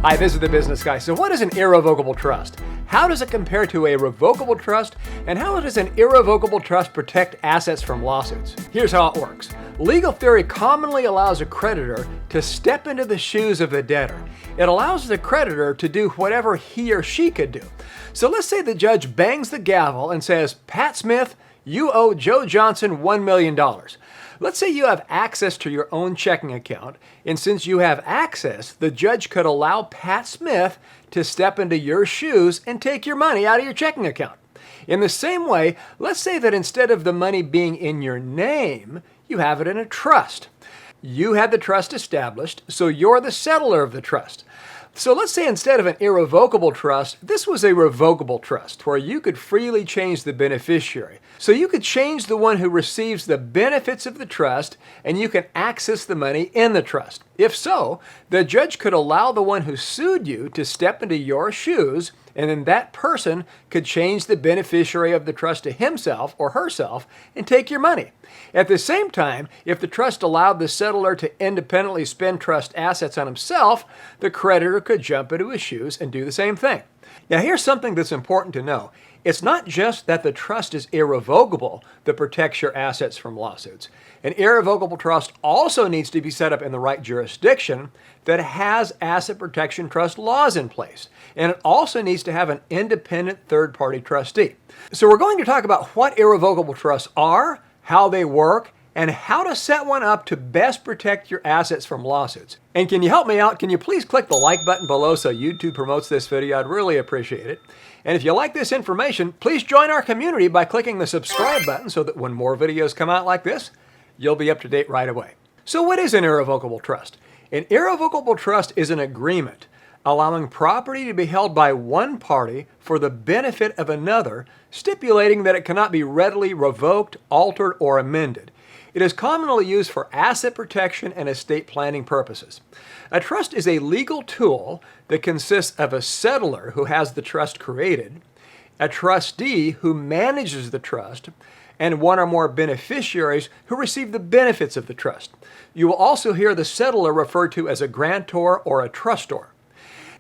Hi, this is the Business Guy. So what is an irrevocable trust? How does it compare to a revocable trust? And how does an irrevocable trust protect assets from lawsuits? Here's how it works. Legal theory commonly allows a creditor to step into the shoes of the debtor. It allows the creditor to do whatever he or she could do. So let's say the judge bangs the gavel and says, Pat Smith, you owe Joe Johnson $1 million. Let's say you have access to your own checking account, and since you have access, the judge could allow Pat Smith to step into your shoes and take your money out of your checking account. In the same way, let's say that instead of the money being in your name, you have it in a trust. You had the trust established, so you're the settler of the trust. So let's say instead of an irrevocable trust, this was a revocable trust where you could freely change the beneficiary. So you could change the one who receives the benefits of the trust and you can access the money in the trust. If so, the judge could allow the one who sued you to step into your shoes, and then that person could change the beneficiary of the trust to himself or herself and take your money. At the same time, if the trust allowed the settler to independently spend trust assets on himself, the creditor could jump into his shoes and do the same thing. Now here's something that's important to know. It's not just that the trust is irrevocable that protects your assets from lawsuits. An irrevocable trust also needs to be set up in the right jurisdiction that has asset protection trust laws in place. And it also needs to have an independent third-party trustee. So we're going to talk about what irrevocable trusts are, how they work, and how to set one up to best protect your assets from lawsuits. And can you help me out? Can you please click the like button below so YouTube promotes this video? I'd really appreciate it. And if you like this information, please join our community by clicking the subscribe button so that when more videos come out like this, you'll be up to date right away. So what is an irrevocable trust? An irrevocable trust is an agreement allowing property to be held by one party for the benefit of another, stipulating that it cannot be readily revoked, altered, or amended. It is commonly used for asset protection and estate planning purposes. A trust is a legal tool that consists of a settler who has the trust created, a trustee who manages the trust, and one or more beneficiaries who receive the benefits of the trust. You will also hear the settler referred to as a grantor or a trustor.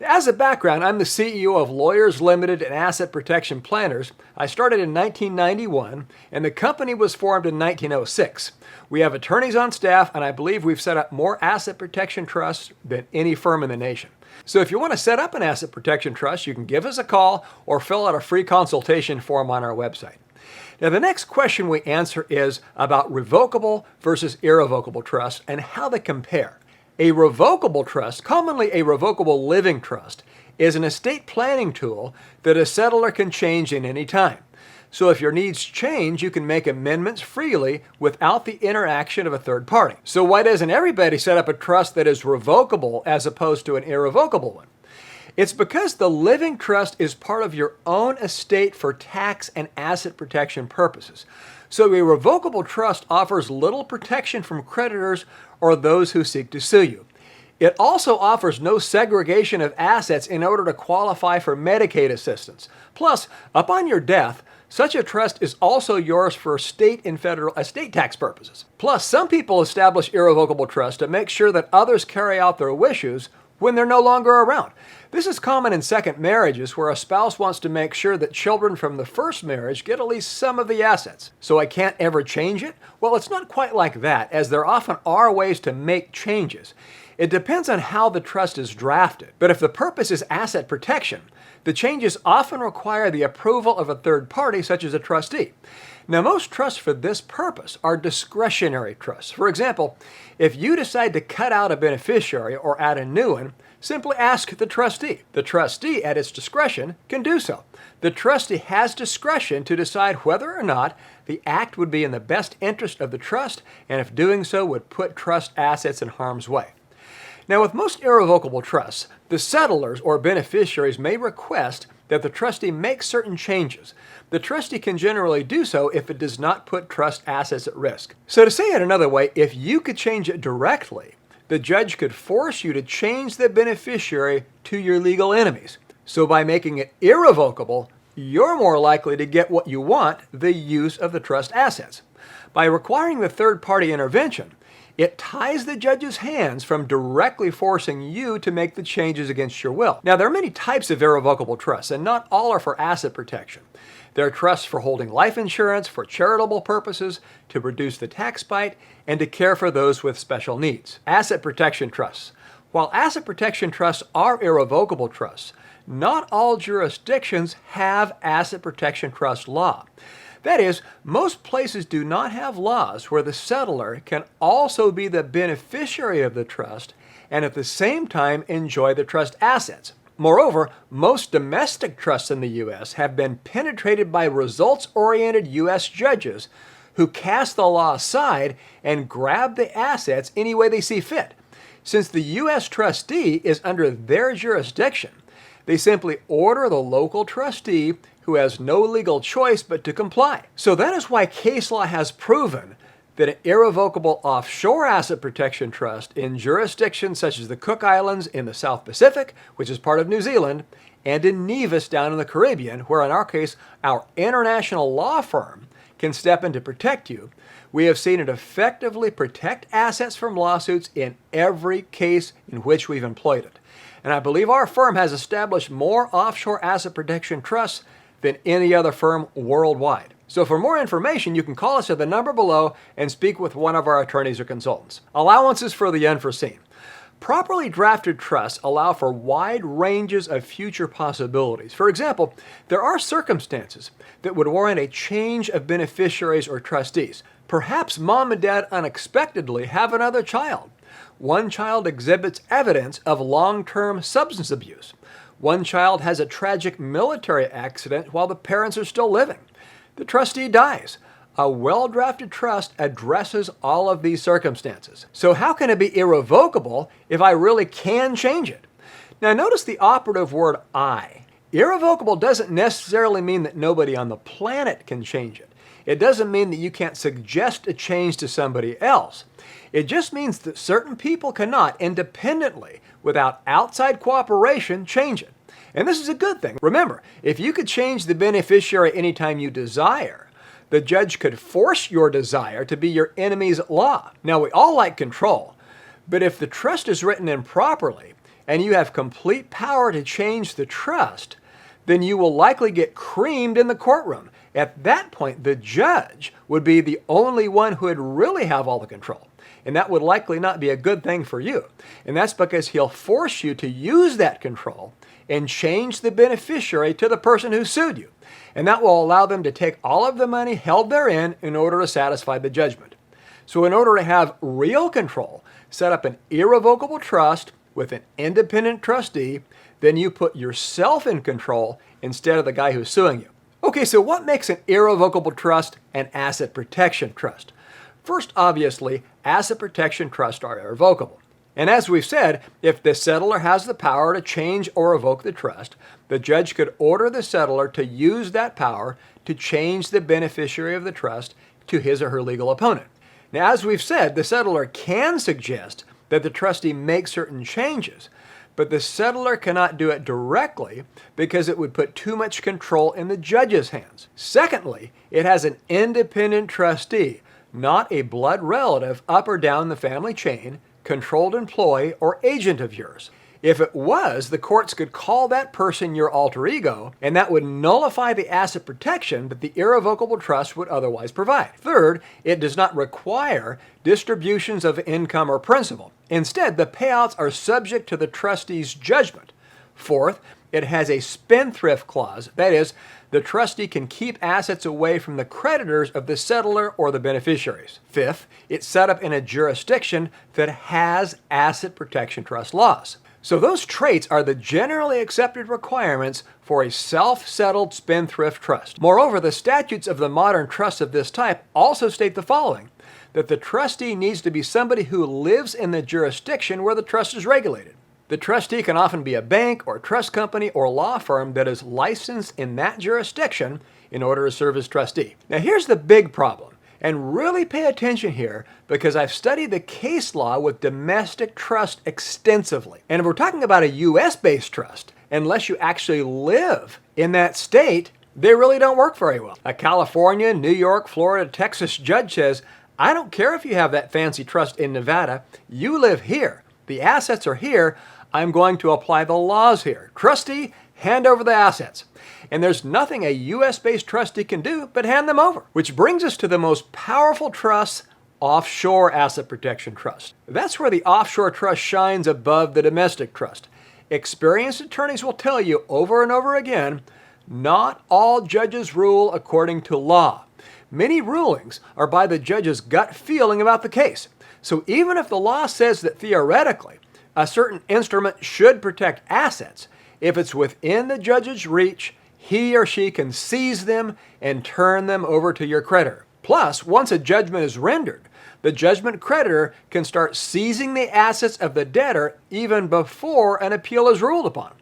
As a background, I'm the CEO of Lawyers Limited and Asset Protection Planners. I started in 1991, and the company was formed in 1906. We have attorneys on staff, and I believe we've set up more asset protection trusts than any firm in the nation. So if you want to set up an asset protection trust, you can give us a call or fill out a free consultation form on our website. Now, the next question we answer is about revocable versus irrevocable trusts and how they compare. A revocable trust, commonly a revocable living trust, is an estate planning tool that a settler can change in any time. So if your needs change, you can make amendments freely without the interaction of a third party. So why doesn't everybody set up a trust that is revocable as opposed to an irrevocable one? It's because the living trust is part of your own estate for tax and asset protection purposes. So a revocable trust offers little protection from creditors or those who seek to sue you. It also offers no segregation of assets in order to qualify for Medicaid assistance. Plus, upon your death, such a trust is also yours for state and federal estate tax purposes. Plus, some people establish irrevocable trusts to make sure that others carry out their wishes when they're no longer around. This is common in second marriages where a spouse wants to make sure that children from the first marriage get at least some of the assets. So I can't ever change it? Well, it's not quite like that, as there often are ways to make changes. It depends on how the trust is drafted. But if the purpose is asset protection, the changes often require the approval of a third party, such as a trustee. Now, most trusts for this purpose are discretionary trusts. For example, if you decide to cut out a beneficiary or add a new one, simply ask the trustee. The trustee, at its discretion, can do so. The trustee has discretion to decide whether or not the act would be in the best interest of the trust, and if doing so would put trust assets in harm's way. Now, with most irrevocable trusts, the settlers or beneficiaries may request that the trustee make certain changes. The trustee can generally do so if it does not put trust assets at risk. So to say it another way, if you could change it directly, the judge could force you to change the beneficiary to your legal enemies. So by making it irrevocable, you're more likely to get what you want, the use of the trust assets. By requiring the third-party intervention, It ties the judge's hands from directly forcing you to make the changes against your will. Now, there are many types of irrevocable trusts, and not all are for asset protection. There are trusts for holding life insurance, for charitable purposes, to reduce the tax bite, and to care for those with special needs. Asset protection trusts. While asset protection trusts are irrevocable trusts, not all jurisdictions have asset protection trust law. That is, most places do not have laws where the settlor can also be the beneficiary of the trust and at the same time enjoy the trust assets. Moreover, most domestic trusts in the U.S. have been penetrated by results-oriented U.S. judges who cast the law aside and grab the assets any way they see fit. Since the U.S. trustee is under their jurisdiction, they simply order the local trustee who has no legal choice but to comply. So that is why case law has proven that an irrevocable offshore asset protection trust in jurisdictions such as the Cook Islands in the South Pacific, which is part of New Zealand, and in Nevis down in the Caribbean, where in our case, our international law firm can step in to protect you, we have seen it effectively protect assets from lawsuits in every case in which we've employed it. And I believe our firm has established more offshore asset protection trusts than any other firm worldwide. So for more information, you can call us at the number below and speak with one of our attorneys or consultants. Allowances for the unforeseen. Properly drafted trusts allow for wide ranges of future possibilities. For example, there are circumstances that would warrant a change of beneficiaries or trustees. Perhaps mom and dad unexpectedly have another child. One child exhibits evidence of long-term substance abuse. One child has a tragic military accident while the parents are still living. The trustee dies. A well-drafted trust addresses all of these circumstances. So how can it be irrevocable if I really can change it? Now notice the operative word I. Irrevocable doesn't necessarily mean that nobody on the planet can change it. It doesn't mean that you can't suggest a change to somebody else. It just means that certain people cannot independently, without outside cooperation, change it. And this is a good thing. Remember, if you could change the beneficiary anytime you desire, the judge could force your desire to be your enemy's law. Now, we all like control, but if the trust is written improperly and you have complete power to change the trust, then you will likely get creamed in the courtroom. At that point, the judge would be the only one who would really have all the control. And that would likely not be a good thing for you. And that's because he'll force you to use that control and change the beneficiary to the person who sued you. And that will allow them to take all of the money held therein in order to satisfy the judgment. So in order to have real control, set up an irrevocable trust with an independent trustee, then you put yourself in control instead of the guy who's suing you. Okay, so what makes an irrevocable trust an asset protection trust? First, obviously, asset protection trusts are irrevocable. And as we've said, if the settlor has the power to change or revoke the trust, the judge could order the settlor to use that power to change the beneficiary of the trust to his or her legal opponent. Now, as we've said, the settlor can suggest that the trustee make certain changes, but the settlor cannot do it directly because it would put too much control in the judge's hands. Secondly, it has an independent trustee, not a blood relative up or down the family chain, controlled employee, or agent of yours. If it was, the courts could call that person your alter ego, and that would nullify the asset protection that the irrevocable trust would otherwise provide. Third, it does not require distributions of income or principal. Instead, the payouts are subject to the trustee's judgment. Fourth, it has a spendthrift clause. That is, the trustee can keep assets away from the creditors of the settlor or the beneficiaries. Fifth, it's set up in a jurisdiction that has asset protection trust laws. So those traits are the generally accepted requirements for a self-settled spendthrift trust. Moreover, the statutes of the modern trusts of this type also state the following, that the trustee needs to be somebody who lives in the jurisdiction where the trust is regulated. The trustee can often be a bank or trust company or law firm that is licensed in that jurisdiction in order to serve as trustee. Now here's the big problem, and really pay attention here because I've studied the case law with domestic trust extensively. And if we're talking about a US-based trust, unless you actually live in that state, they really don't work very well. A California, New York, Florida, Texas judge says, I don't care if you have that fancy trust in Nevada. You live here. The assets are here. I'm going to apply the laws here. Trustee, hand over the assets. And there's nothing a U.S.-based trustee can do but hand them over. Which brings us to the most powerful trust, offshore asset protection trust. That's where the offshore trust shines above the domestic trust. Experienced attorneys will tell you over and over again, not all judges rule according to law. Many rulings are by the judge's gut feeling about the case. So even if the law says that theoretically a certain instrument should protect assets, if it's within the judge's reach, he or she can seize them and turn them over to your creditor. Plus, once a judgment is rendered, the judgment creditor can start seizing the assets of the debtor even before an appeal is ruled upon.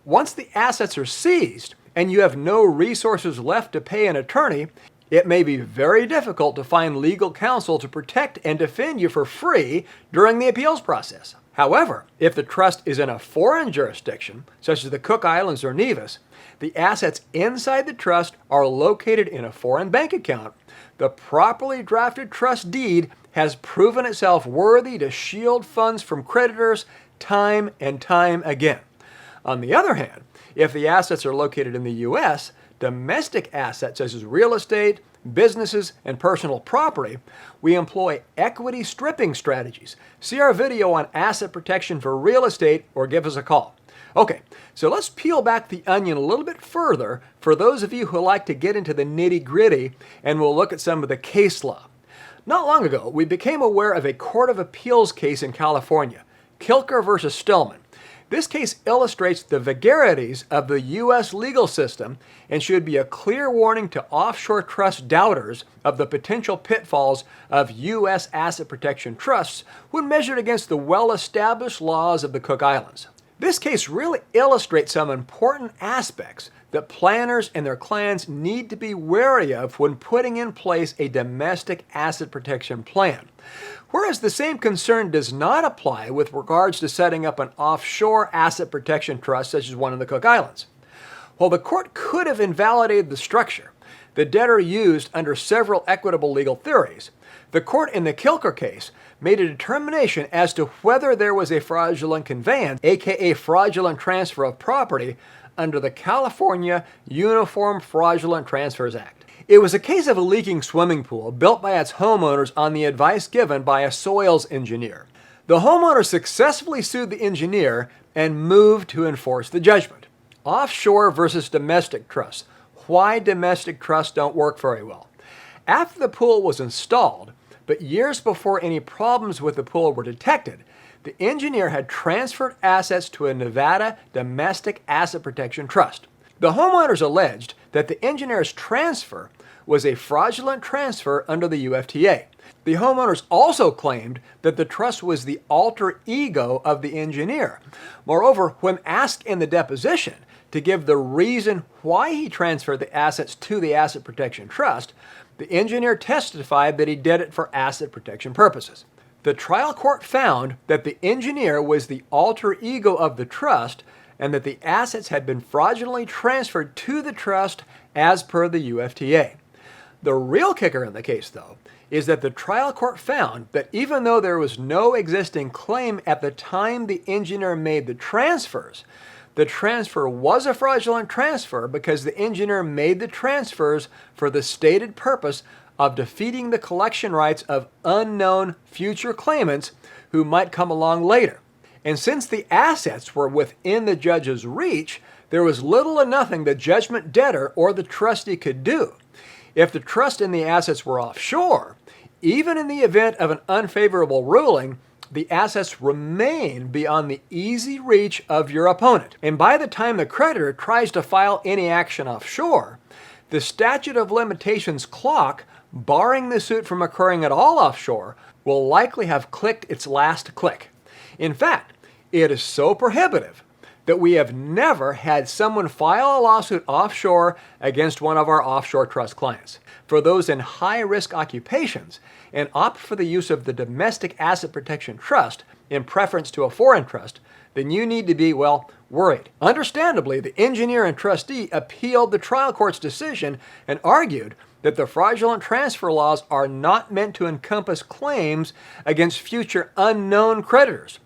Once the assets are seized and you have no resources left to pay an attorney, it may be very difficult to find legal counsel to protect and defend you for free during the appeals process. However, if the trust is in a foreign jurisdiction, such as the Cook Islands or Nevis, the assets inside the trust are located in a foreign bank account. The properly drafted trust deed has proven itself worthy to shield funds from creditors time and time again. On the other hand, if the assets are located in the U.S., domestic assets such as real estate, businesses, and personal property, we employ equity stripping strategies. See our video on asset protection for real estate or give us a call. Okay, so let's peel back the onion a little bit further for those of you who like to get into the nitty-gritty, and we'll look at some of the case law. Not long ago, we became aware of a Court of Appeals case in California, Kilker versus Stillman. This case illustrates the vagaries of the U.S. legal system and should be a clear warning to offshore trust doubters of the potential pitfalls of U.S. asset protection trusts when measured against the well-established laws of the Cook Islands. This case really illustrates some important aspects that planners and their clients need to be wary of when putting in place a domestic asset protection plan. Whereas the same concern does not apply with regards to setting up an offshore asset protection trust such as one in the Cook Islands. While the court could have invalidated the structure the debtor used under several equitable legal theories, the court in the Kilker case made a determination as to whether there was a fraudulent conveyance, aka fraudulent transfer of property, under the California Uniform Fraudulent Transfers Act. It was a case of a leaking swimming pool built by its homeowners on the advice given by a soils engineer. The homeowner successfully sued the engineer and moved to enforce the judgment. Offshore versus domestic trusts. Why domestic trusts don't work very well. After the pool was installed, but years before any problems with the pool were detected, the engineer had transferred assets to a Nevada domestic asset protection trust. The homeowners alleged that the engineer's transfer was a fraudulent transfer under the UFTA. The homeowners also claimed that the trust was the alter ego of the engineer. Moreover, when asked in the deposition to give the reason why he transferred the assets to the asset protection trust, the engineer testified that he did it for asset protection purposes. The trial court found that the engineer was the alter ego of the trust and that the assets had been fraudulently transferred to the trust as per the UFTA. The real kicker in the case, though, is that the trial court found that even though there was no existing claim at the time the engineer made the transfers, the transfer was a fraudulent transfer because the engineer made the transfers for the stated purpose of defeating the collection rights of unknown future claimants who might come along later. And since the assets were within the judge's reach, there was little or nothing the judgment debtor or the trustee could do. If the trust and the assets were offshore, even in the event of an unfavorable ruling, the assets remain beyond the easy reach of your opponent. And by the time the creditor tries to file any action offshore, the statute of limitations clock, barring the suit from occurring at all offshore, will likely have clicked its last click. In fact, it is so prohibitive that we have never had someone file a lawsuit offshore against one of our offshore trust clients. For those in high-risk occupations and opt for the use of the domestic asset protection trust in preference to a foreign trust, then you need to be, well, worried. Understandably, the engineer and trustee appealed the trial court's decision and argued that the fraudulent transfer laws are not meant to encompass claims against future unknown creditors.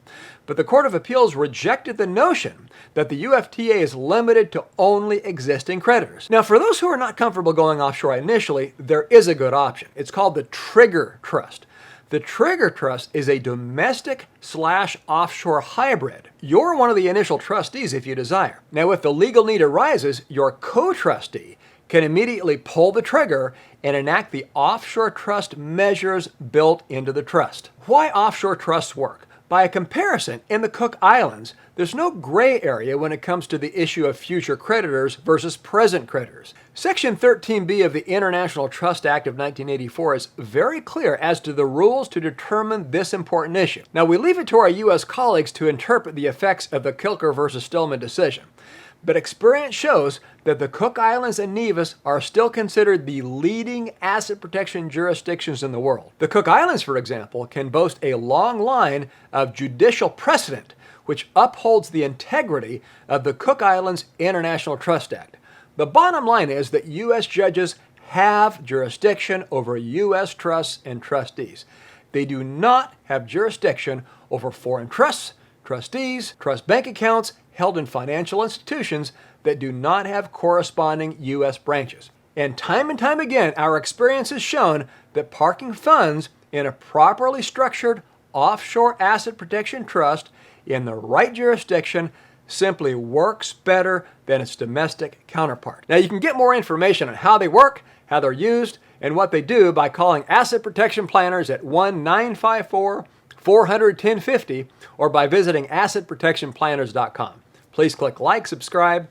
But the Court of Appeals rejected the notion that the UFTA is limited to only existing creditors. Now, for those who are not comfortable going offshore initially, there is a good option. It's called the trigger trust. The trigger trust is a domestic/offshore hybrid. You're one of the initial trustees if you desire. Now, if the legal need arises, your co-trustee can immediately pull the trigger and enact the offshore trust measures built into the trust. Why offshore trusts work? By a comparison, in the Cook Islands, there's no gray area when it comes to the issue of future creditors versus present creditors. Section 13B of the International Trust Act of 1984 is very clear as to the rules to determine this important issue. Now, we leave it to our U.S. colleagues to interpret the effects of the Kilker versus Stillman decision. But experience shows that the Cook Islands and Nevis are still considered the leading asset protection jurisdictions in the world. The Cook Islands, for example, can boast a long line of judicial precedent which upholds the integrity of the Cook Islands International Trust Act. The bottom line is that U.S. judges have jurisdiction over U.S. trusts and trustees. They do not have jurisdiction over foreign trusts, trustees, trust bank accounts held in financial institutions that do not have corresponding U.S. branches. And time again, our experience has shown that parking funds in a properly structured offshore asset protection trust in the right jurisdiction simply works better than its domestic counterpart. Now, you can get more information on how they work, how they're used, and what they do by calling Asset Protection Planners at 1-954-400-1050 or by visiting assetprotectionplanners.com. Please click like, subscribe,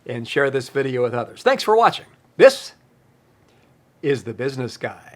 and share this video with others. Thanks for watching. This is The Business Guy.